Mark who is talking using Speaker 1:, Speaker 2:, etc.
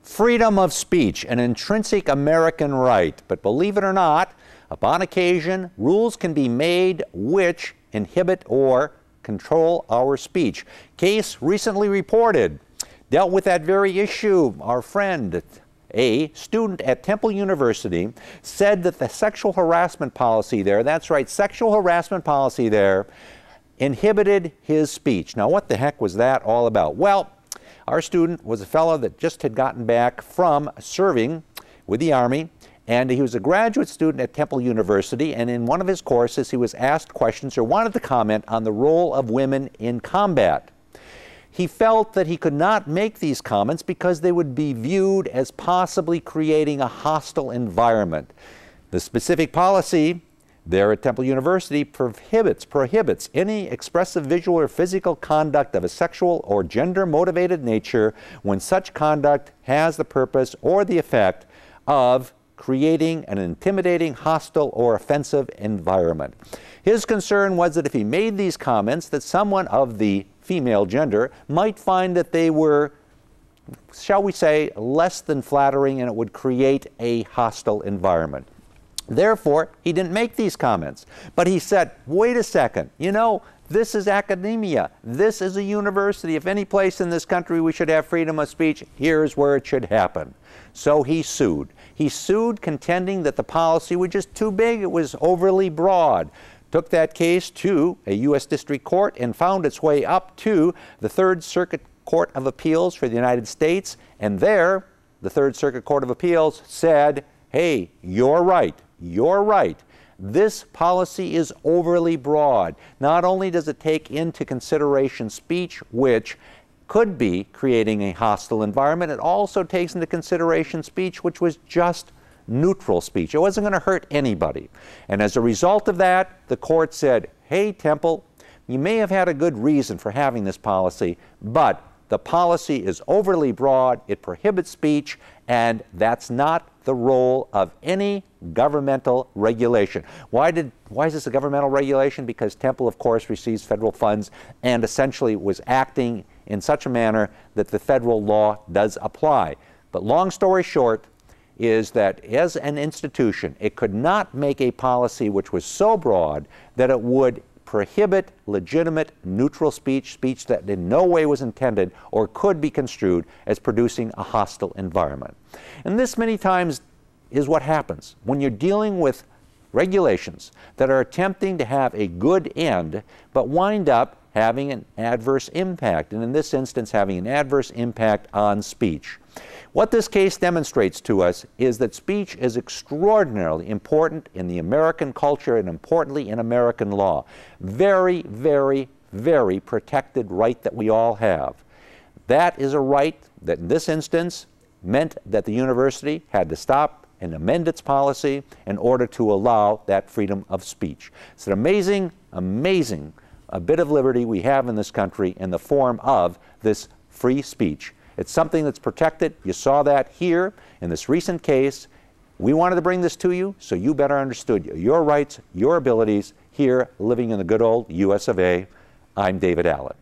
Speaker 1: Freedom of speech, an intrinsic American right. But believe it or not, upon occasion, rules can be made which inhibit or control our speech. Case recently reported dealt with that very issue. Our friend, a student at Temple University, said that the sexual harassment policy there, that's right, sexual harassment policy there, inhibited his speech. Now, what the heck was that all about? Well, our student was a fellow that just had gotten back from serving with the Army, and he was a graduate student at Temple University, and in one of his courses he was asked questions or wanted to comment on the role of women in combat. He felt that he could not make these comments because they would be viewed as possibly creating a hostile environment. The specific policy there at Temple University prohibits any expressive visual or physical conduct of a sexual or gender-motivated nature when such conduct has the purpose or the effect of creating an intimidating, hostile, or offensive environment. His concern was that if he made these comments, that someone of the female gender might find that they were, shall we say, less than flattering, and it would create a hostile environment. Therefore, he didn't make these comments. But he said, wait a second, you know, this is academia. This is a university. If any place in this country we should have freedom of speech, here's where it should happen. So he sued. He sued, contending that the policy was just too big. It was overly broad. Took that case to a U.S. District Court and found its way up to the Third Circuit Court of Appeals for the United States. And there, the Third Circuit Court of Appeals said, hey, you're right. You're right. This policy is overly broad. Not only does it take into consideration speech which could be creating a hostile environment, it also takes into consideration speech which was just neutral speech. It wasn't going to hurt anybody. And as a result of that, the court said, hey, Temple, you may have had a good reason for having this policy, but the policy is overly broad, it prohibits speech, and that's not the role of any governmental regulation. Why is this a governmental regulation? Because Temple, of course, receives federal funds and essentially was acting in such a manner that the federal law does apply. But long story short is that as an institution, it could not make a policy which was so broad that it would prohibit legitimate neutral speech, speech that in no way was intended or could be construed as producing a hostile environment. And this many times is what happens when you're dealing with regulations that are attempting to have a good end but wind up having an adverse impact, and in this instance having an adverse impact on speech. What this case demonstrates to us is that speech is extraordinarily important in the American culture and importantly in American law. Very, very, very protected right that we all have. That is a right that in this instance meant that the university had to stop and amend its policy in order to allow that freedom of speech. It's an amazing, amazing bit of liberty we have in this country in the form of this free speech. It's something that's protected. You saw that here in this recent case. We wanted to bring this to you so you better understood your rights, your abilities here living in the good old US of A. I'm David Allen.